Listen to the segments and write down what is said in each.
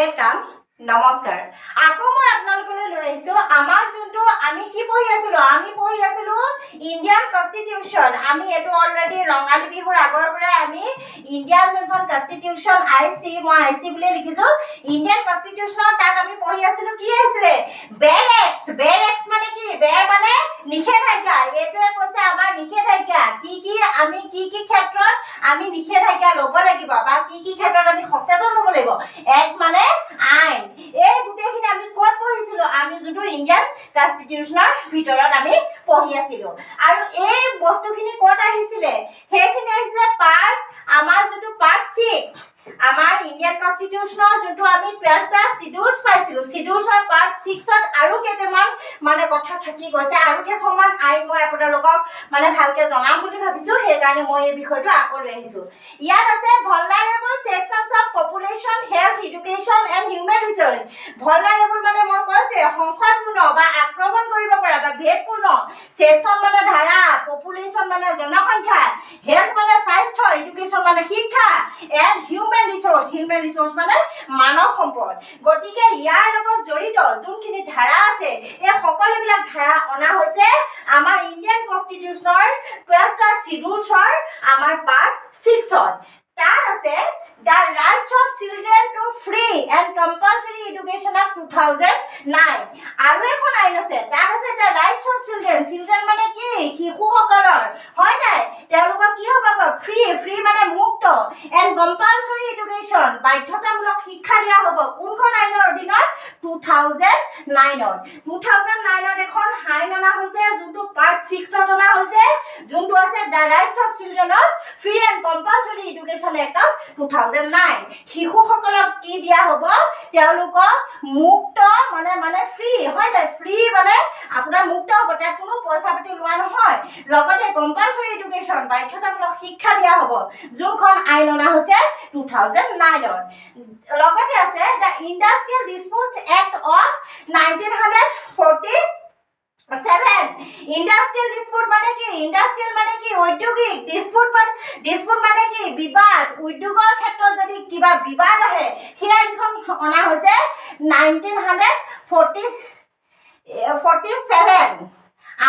Welcome নমস্কাৰ আকৌ মই আপোনালোকলৈ লৈ আহিছো আমাৰ যোনটো আমি কি পঢ়ি আছিলো ইণ্ডিয়ান কনষ্টিটিউচন আমি এটো অলৰেডি ৰঙালী বিহুৰ আগৰ পৰা আমি ইণ্ডিয়ান যোনখন কনষ্টিটিউচন মই আইসি বুলি লিখিছো ইণ্ডিয়ান কনষ্টিটিউচনৰ তাক আমি পঢ়ি আছিলো কি আছিলে বেৰেক্স মানে কি বেৰ মানে নিষেধাজ্ঞা এটোৱে কৈছে আমাৰ নিষেধাজ্ঞা কি আমি কি ক্ষেত্ৰত আমি নিষেধাজ্ঞা ল'ব লাগিব বা কি ক্ষেত্ৰত আমি সচেতন হ'ব লাগিব এক মানে আইন এই গুটেখিনি আমি ক'ত পঢ়িছিলো আমি যোনটো ইণ্ডিয়ান কনষ্টিটিউচনৰ ভিতৰত আমি পঢ়ি আছিলো আৰু এই বস্তুখিনি ক'ত আহিছিলে সেইখিনি আহিছিলে পাৰ্ট আমাৰ যোনটো পাৰ্ট 6 আমাৰ ইণ্ডিয়ান কনষ্টিটিউচনৰ যোনটো আমি 12টা শিডিউলছ পাইছিলো শিডিউলছৰ পাৰ্ট 6ত আৰু কেইটামান মানে কথা থাকি গৈছে আৰু কেইখনমান আইন মই আপোনালোকক মানে ভালকে জনাম বুলি ভাবিছো সেই কাৰণে মই এই বিষয়টো আকৌ লৈ আহিছো ইয়াত আছে vulnerable sections of population health education and human resource vulnerable মানে মই কৈছো সংকটপূৰ্ণ বা আক্ৰমণ কৰিব পৰা বা ভেদপূৰ্ণ সেকশন মানে ধাৰা পপুলেশন মানে জনসংখ্যা হেলথ মানে স্বাস্থ্য এডুকেশন মানে শিক্ষা এন্ড হিউম্যান রিসোর্স মানে মানৱ সম্পদ গতিকে ইয়াৰ লগত জড়িত যোনখিনি ধাৰা আছে এই সকলোবিলাক ধাৰা অনা হৈছে আমাৰ ইণ্ডিয়ান কনষ্টিটিউচনৰ 12টা শিডিউলছৰ আমাৰ পাৰ্ট 6ত তাত আছে the rights of children to free and compulsory education of 2009 আৰু এখন আইন আছে তাত আছে the rights of children মানে কি শিশুসকলৰ হয় নাই তেওঁলোকক কি হ'ব ফ্ৰী মানে মুক্ত and compulsory education বাধ্যতামূলক শিক্ষা দিয়া হ'ব কোনখন আইনৰ অধীনত 2009ত এখন আইন অনা হৈছে যোনটো পাৰ্ট 6ত অনা হৈছে যোনটো আছে the rights of children of free and compulsory education act of 2009 শিশুসকলক কি দিয়া হ'ব তেওঁলোকক মুক্ত মানে ফ্ৰী হয় না ফ্ৰী মানে আপোনাৰ মুক্ত হ'ব তাত কোনো পইচা পাতি লোৱা নহয় লগতে কম্পালসৰি এডুকেশ্যন বাধ্যতামূলক শিক্ষা দিয়া হ'ব যোনখন আইন অনা হৈছে 2009ত লগতে আছে the industrial disputes act of 1947 industrial dispute মানে কি ঔদ্যোগিক ডিসপিউট মানে কি বিবাদ উদ্যোগৰ ক্ষেত্ৰত যদি কিবা বিবাদ আহে সেই আইনখন অনা হৈছে 1947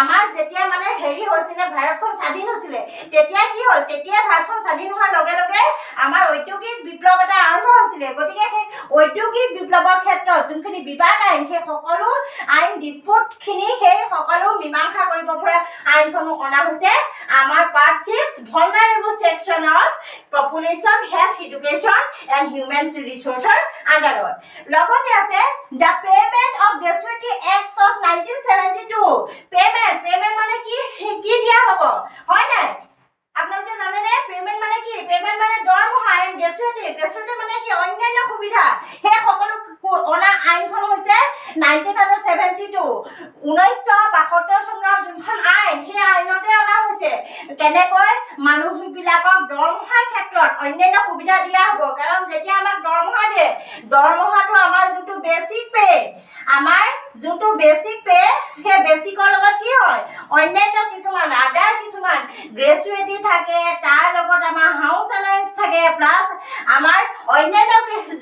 আমাৰ যেতিয়া মানে হেৰি হৈছিল ভাৰতখন স্বাধীন হৈছিল তেতিয়া কি হ'ল তেতিয়া ভাৰতখন স্বাধীন হোৱাৰ লগে লগে আমাৰ ঔদ্যোগিক বিপ্লৱ এটা আৰম্ভ হৈছিল গতিকে সেই ঔদ্যোগিক বিপ্লৱৰ ক্ষেত্ৰত যোনখিনি বিবাদ আইন সেই সকলো আইন ডিসপিউট খিনি সেই সকলো মীমাংসা কৰিব পৰা আইনখন অনা হৈছে আমাৰ part 6 vulnerable section of population health education and human resources আন্ডাৰত লগতে আছে the payment of gratuity acts of 1972 payment মানে কি দিয়া হ'ব হয় নাই আপোনালোকে জানে নে পেমেন্ট মানে কি পেমেন্ট মানে দৰমহা এণ্ড গ্ৰেচুইটি মানে কি অন্যান্য সুবিধা সেই সকলো অনা আইনখন হৈছে 1972 1972 চনৰ যোনখন আইন সেই আইনতে অনা হৈছে কেনেকৈ মানুহবিলাকক দৰমহাৰ ক্ষেত্ৰত অন্যান্য সুবিধা দিয়া হ'ব কাৰণ যেতিয়া আমাক দৰমহা দিয়ে দৰমহাটো আমাৰ যোনটো বেসিক পে আমাৰ যোনটো বেসিক পে সেই বেসিকৰ লগত কি হয় অন্যান্য কিছুমান আদাৰ কিছুমান গ্ৰেচুইটি থাকে তাৰ লগত আমাৰ হাউস এলায়েন্স থাকে প্লাস আমাৰ অন্যান্য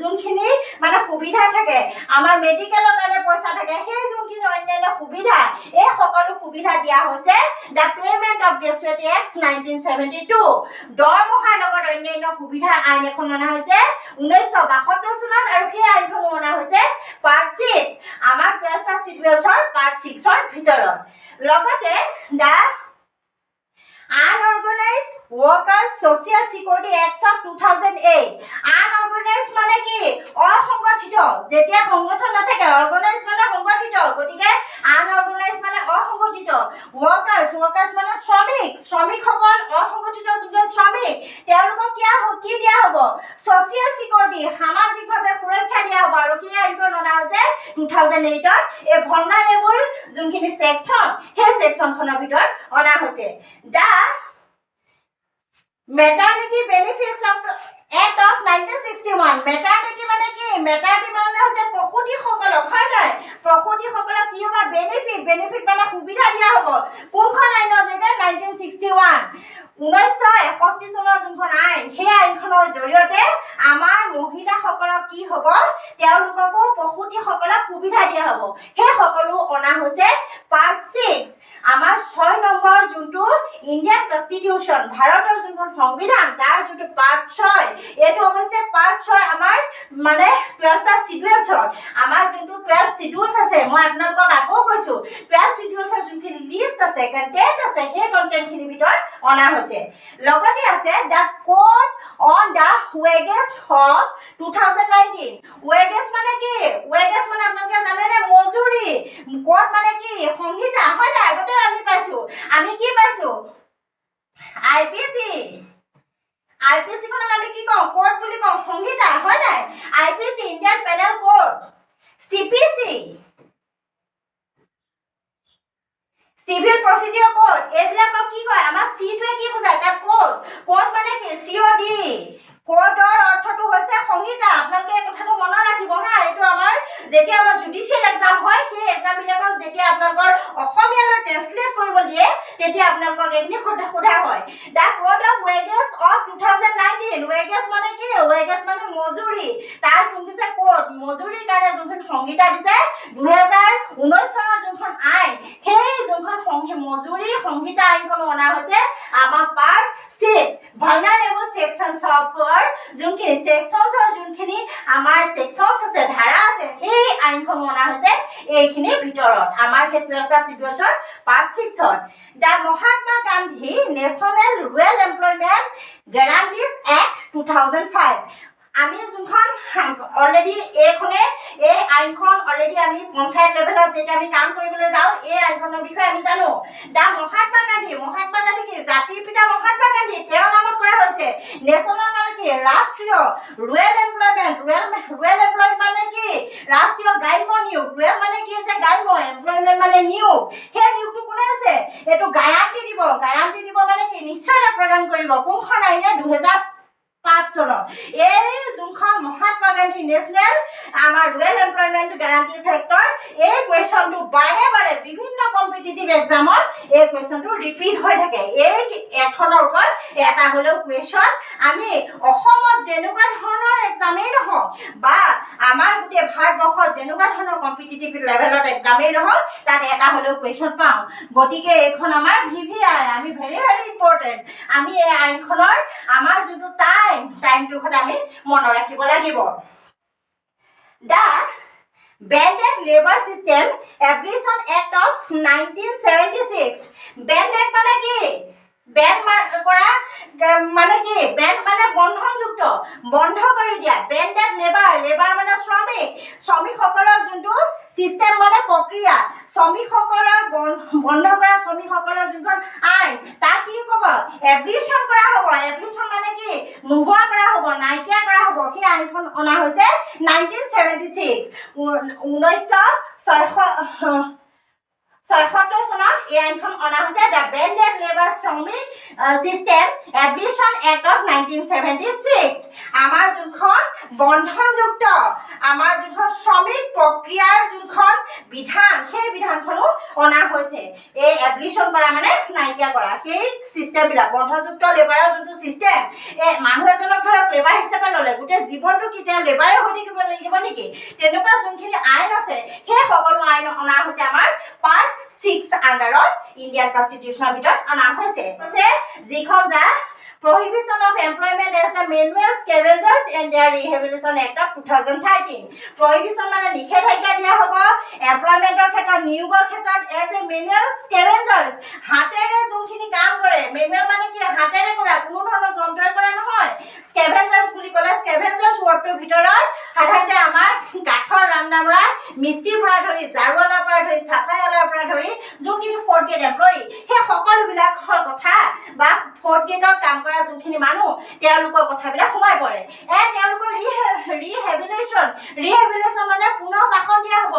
যোনখিনি মানে সুবিধা থাকে আমাৰ মেডিকেলৰ কাৰণে পইচা থাকে সেই যোনখিনি অন্যান্য সুবিধা এই সকলো সুবিধা দিয়া হৈছে the payment of gratuity act 1972 দৰমহাৰ লগত অন্যান্য সুবিধাৰ আইন এখন অনা হৈছে 1972 চনত আৰু সেই আইনখন অনা হৈছে পাৰ্ট 6 আমাৰ 12টা শিডিউলছৰ পাৰ্ট 6ৰ ভিতৰত লগতে দা Unorganized Workers Social Security Act of 2008 Unorganized মানে কি অসংগঠিত যেতিয়া সংগঠন নাথাকে অর্গানাইজ মানে সংগঠিত গতিকে unorganized মানে অসংগঠিত workers মানে শ্ৰমিকসকল অসংগঠিত যোনজন শ্ৰমিক তেওঁলোকক কি দিয়া হ'ব সোশিয়াল সিকিউৰিটি সামাজিকভাৱে সুৰক্ষা দিয়া হ'ব আৰু কি আইনখন অনা হৈছে 2008ত এই vulnerable যোনখিনি সেকশন সেই সেকশনখনৰ ভিতৰত অনা হৈছে দা Maternity Benefits Act of 1961 Maternity মানে কি Maternity মানে হৈছে প্ৰসূতি সকলক হয় নাই প্ৰসূতি সকলক কি হ'ব বেনিফিট মানে সুবিধা দিয়া হ'ব কোনখন আইনৰ জৰিয়তে 1961 1961 চনৰ যোনখন আইন সেই আইনখনৰ জৰিয়তে আমাৰ মহিলাসকলক কি হ'ব তেওঁলোককো প্ৰসূতিসকলক সুবিধা দিয়া হ'ব সেই সকলো অনা হৈছে পাৰ্ট 6 আমাৰ 6 নম্বৰ যোনটো ইণ্ডিয়ান কনষ্টিটিউশ্যন ভাৰতৰ যোনখন সংবিধান তাৰ যোনটো পাৰ্ট 6 এইটো অৱশ্যে পাৰ্ট 6 আমাৰ মানে 12টা শিডিউলছৰ আমাৰ যোনটো 12 শিডিউলছ আছে মই আপোনালোকক আকৌ কৈছো 12 শিডিউলছৰ যোনখিনি লিষ্ট আছে কন্টেন্ট আছে সেই কন্টেন্টখিনিৰ ভিতৰত অনা হৈছে লগতে আছে দা কোড অন দা ওয়েগেজ অফ 2019 ওয়েগেজ মানে কি ওয়েগেজ মানে আপোনালোকে জানেনে মজুৰি কোড মানে কি সংহিতা হয় না আগতে আমি পাইছো আমি কি পাইছো আইপিসি খনক আমি কি কওঁ কোড বুলি কওঁ সংহিতা হয় নাই IPC Indian panel code CPC civil procedure code এইবিলাকক কি কয় আমাৰ সিটোৱে কি বুজায় তাৰ কোড মানে কি সিঅডি কোডৰ অৰ্থটো হৈছে সংহিতা আপোনালোকে এই কথাটো মনত ৰাখিব হা এইটো আমাৰ যেতিয়া আমাৰ জুডিচিয়েল এক্সাম হয় সেই এক্সাম বিলাকক যেতিয়া আপোনালোকৰ অসমীয়ালৈ ট্ৰান্সলেট কৰিব দিয়ে তেতিয়া আপোনালোকক এইখিনি সোধা হয় দা কোড অফ ওয়েগেজ অফ 2019 ওয়েগেজ মানে কি ওয়েগেজ মানে মজুৰি তাৰ কোনটো যে কোড মজুৰিৰ কাৰণে যোনখন সংহিতা দিছে 2019 চনৰ যোনখন আইন সেই যোনখন মজুৰি সংহিতা আইনখন অনা হৈছে আমাৰ পাৰ্ট 6 ভালনাৰেবল সেকশনছ অফ যোনখিনি সেকশনছৰ যোনখিনি আমাৰ সেকশনছ আছে ধাৰা আছে সেই আইনখন অনা হৈছে এইখিনিৰ ভিতৰত আমাৰ সেই 12টা শিডিউলছৰ পাৰ্ট 6ত the Mahatma Gandhi national rural employment guarantees act 2005 আমি যোনখন অলৰেডি এইখনে এই আইনখন অলৰেডি আমি পঞ্চায়ত লেভেলত যেতিয়া আমি কাম কৰিবলৈ যাওঁ এই আইনখনৰ বিষয়ে আমি জানো দা মহাত্মা গান্ধী কি জাতিৰ পিতা মহাত্মা গান্ধী তেওঁৰ নামত কৰা হৈছে নেশ্যনেল মানে কি ৰাষ্ট্ৰীয় ৰুৰেল এমপ্লয়মেণ্ট ৰুৰেল এমপ্লয়মেণ্ট মানে কি ৰাষ্ট্ৰীয় গ্ৰাম্য নিয়োগ ৰুৰেল মানে কি আছে গ্ৰাম্য এমপ্লয়মেণ্ট মানে নিয়োগ সেই নিয়োগটো কোনে আছে এইটো গ্যাৰাণ্টি দিব মানে কি নিশ্চয়তা প্ৰদান কৰিব কোনখন আইনে 2005 চনত এই যোনখন মহাত্মা গান্ধী নেশ্যনেল আমাৰ ৰুৰেল এমপ্লয়মেণ্ট গ্যাৰাণ্টিজ এক্টৰ এই কুৱেশ্যনটো বাৰে বিভিন্ন কম্পিটিটিভ এক্সামত এই কুৱেশ্যনটো ৰিপিট হৈ থাকে এই এখনৰ ওপৰত এটা হলেও কুৱেশ্যন আমি অসমত যেনেকুৱা ধৰণৰ এক্সামেই নহওক বা আমাৰ গোটেই ভাৰতবৰ্ষত যেনেকুৱা ধৰণৰ কম্পিটিটিভ লেভেলত এক্সামেই নহওক তাত এটা হলেও কুৱেশ্যন পাওঁ গতিকে এইখন আমাৰ VVI আমি ভেৰি ইম্পৰ্টেণ্ট আমি এই আইনখনৰ আমাৰ যোনটো টাইমটোৰ কথা আমি মনত ৰাখিব লাগিব দা Banded Labor System Abolition Act of 1976 Band Act মানে কি বেন কৰা মানে কি বেন মানে বন্ধনযুক্ত বন্ধ কৰি দিয়া বেণ্ডেড লেবাৰ মানে শ্ৰমিকসকলৰ যোনটো সিস্টেম মানে প্ৰক্ৰিয়া শ্ৰমিকসকলৰ বন্ধ কৰা শ্ৰমিকসকলৰ যোনখন আইন তাক কি ক'ব এবলিশ্যন কৰা হ'ব এবলিশ্যন মানে কি নোহোৱা কৰা হ'ব নাইকিয়া কৰা হ'ব সেই আইনখন অনা হৈছে 1976 1976 চনত এই আইনখন অনা হৈছে দ্য বেণ্ডেড লেবাৰ শ্ৰমিক চিষ্টেম এবলিশ্যন এক্ট অফ 1976 আমাৰ যোনখন বন্ধনযুক্ত আমাৰ যোনখন শ্ৰমিক প্ৰক্ৰিয়াৰ যোনখন বিধান সেই বিধানখনো অনা হৈছে এই এবলিশ্যন কৰা মানে নাইকিয়া কৰা সেই চিষ্টেমবিলাক বন্ধযুক্ত লেবাৰৰ যোনটো চিষ্টেম এই মানুহ এজনক ধৰক লেবাৰ হিচাপে ল'লে গোটেই জীৱনটো কি তেওঁ লেবাৰে হৈ থাকিব লাগিব নেকি তেনেকুৱা যোনখিনি আইন আছে সেই সকলো আইন অনা হৈছে আমাৰ পাৰ্ট 6 আন্ডাৰত ইণ্ডিয়ান কনষ্টিটিউশ্যনৰ ভিতৰত অনা হৈছে যিখন যা Prohibition of Employment as a Manual Scavengers and their Rehabilitation Act of 2013 Prohibition মানে নিষেধাজ্ঞা দিয়া হ'ব এমপ্লয়মেন্টৰ ক্ষেত্ৰত নিয়োগৰ ক্ষেত্ৰত as a manual scavengers হাতেৰে যোনখিনি কাম কৰে মেনুৱেল মানে কি হাতেৰে কৰা কোনো ধৰণৰ যন্ত্ৰৰে কৰা নহয় স্কেভেঞ্জাৰ্ছ বুলি ক'লে স্কেভেঞ্জাৰ্ছ ৱৰ্ডটোৰ ভিতৰত সাধাৰণতে আমাৰ কাঠৰ ৰান্দামৰা মিস্ত্ৰীৰ পৰা ধৰি জাৰুৱালাৰ পৰা ধৰি চাফাইৱালাৰ পৰা ধৰি যোনখিনি ফ'ৰ্থ গ্ৰেড এমপ্লয়ী সেই সকলোবিলাকৰ কথা বা ফ'ৰ্থ গ্ৰেডত কাম কৰা যোনখিনি মানুহ তেওঁলোকৰ কথাবিলাক সোমাই পৰে তেওঁলোকৰ ৰিহেবিলিটেশ্যন মানে পুনৰ বাসন দিয়া হ'ব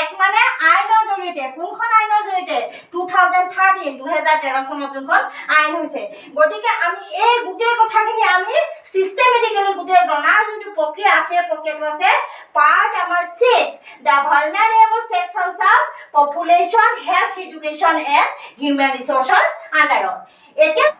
এক মানে আইনৰ জৰিয়তে কোনখন আইনৰ জৰিয়তে 2013 চনত যোনখন আইন হৈছে গতিকে আমি এই গোটেই কথাখিনি আমি চিষ্টেমেটিকেলি গোটেই জনাৰ যোনটো প্ৰক্ৰিয়া সেই প্ৰক্ৰিয়াটো আছে পাৰ্ট আমাৰ 6 the vulnerable multiple sections of population, health, education and human resources under.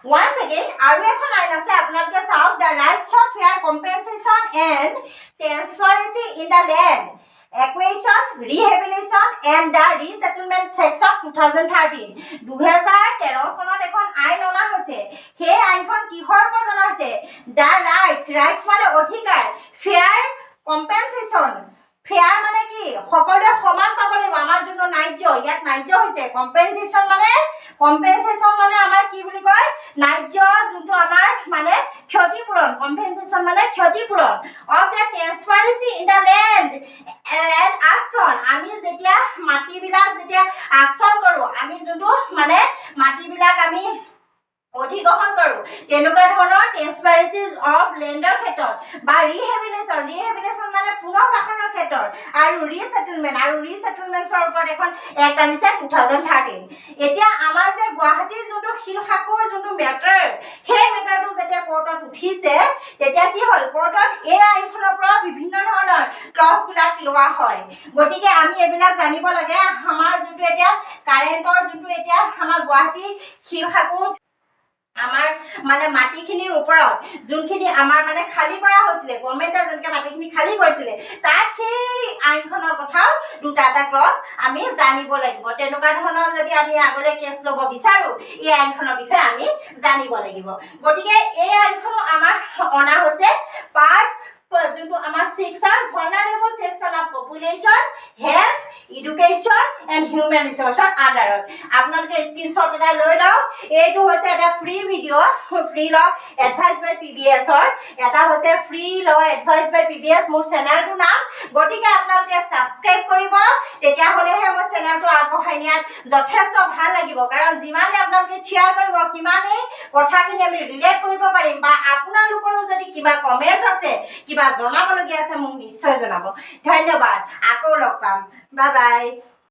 Once again, আৰু এখন আইন আছে আপোনালোকে চাওক the rights of fair compensation and transparency in the land acquisition, rehabilitation and the resettlement section of 2013 2013 চনত এখন আইন অনা হৈছে সেই আইনখন কিহৰ ওপৰত অনা হৈছে the rights মানে অধিকাৰ fair compensation fair মানে কি সকলোৱে সমান পাব লাগিব আমাৰ জন্য ন্যায্য ইয়াত ন্যায্য হৈছে compensation মানে আমাৰ কি বুলি কয় ন্যায্য যোনটো আমাৰ মানে ক্ষতিপূৰণ compensation মানে ক্ষতিপূৰণ of the transparency in the land and action আমি যেতিয়া মাটিবিলাক যেতিয়া action কৰো আমি যোনটো মানে মাটিবিলাক আমি অধিগ্ৰহণ কৰো তেনেকুৱা ধৰণৰ ট্ৰেন্সপাৰেন্সি অফ লেণ্ডৰ ক্ষেত্ৰত বা ৰিহেবিলিটেশ্যন মানে পুনৰ্বাসনৰ ক্ষেত্ৰত আৰু ৰিছেটেলমেন্টৰ ওপৰত এখন এক্ট আনিছে 2013 এতিয়া আমাৰ যে গুৱাহাটীৰ যোনটো শিলখাকুৰ যোনটো মেটাৰ সেই মেটাৰটো যেতিয়া কোৰ্টত উঠিছে তেতিয়া কি হ'ল কোৰ্টত এই আইনখনৰ পৰা বিভিন্ন ধৰণৰ ক্লজবিলাক লোৱা হয় গতিকে আমি এইবিলাক জানিব লাগে আমাৰ যোনটো এতিয়া কাৰেণ্টৰ যোনটো এতিয়া আমাৰ গুৱাহাটী শিলখাকুৰ আমাৰ মানে মাটিখিনিৰ ওপৰত যোনখিনি আমাৰ মানে খালি কৰা হৈছিলে গভৰ্ণমেণ্টে যেনেকৈ মাটিখিনি খালি কৰিছিলে তাত সেই আইনখনৰ কথাও দুটা ক্লজ আমি জানিব লাগিব তেনেকুৱা ধৰণৰ যদি আমি আগলৈ কেছ ল'ব বিচাৰোঁ এই আইনখনৰ বিষয়ে আমি জানিব লাগিব গতিকে এই আইনখনো আমাৰ অনা হৈছে পাৰ্ট যোনটো আমাৰ 6 vulnerable section of population, health, education and human resources under আপোনালোকে স্ক্ৰিনশ্বট এটা লৈ লওক এইটো হৈছে এটা ফ্ৰী ভিডিঅ' ফ্ৰী ল এডভাইচ বাই PBS এটা হৈছে ফ্ৰী ল এডভাইচ বাই PBS মোৰ চেনেলটোৰ নাম গতিকে আপোনালোকে ছাবস্ক্ৰাইব কৰিব তেতিয়াহ'লেহে মোৰ চেনেলটো আগবঢ়াই নিয়াত যথেষ্ট ভাল লাগিব কাৰণ যিমানে আপোনালোকে শ্বেয়াৰ কৰিব সিমানেই কথাখিনি আমি ৰিলেট কৰিব পাৰিম বা আপোনালোকৰো যদি কিবা কমেণ্ট আছে কিবা জনাবলগীয়া আছে মোক নিশ্চয় জনাব ধন্যবাদ আকৌ লগ পাম বাই বাই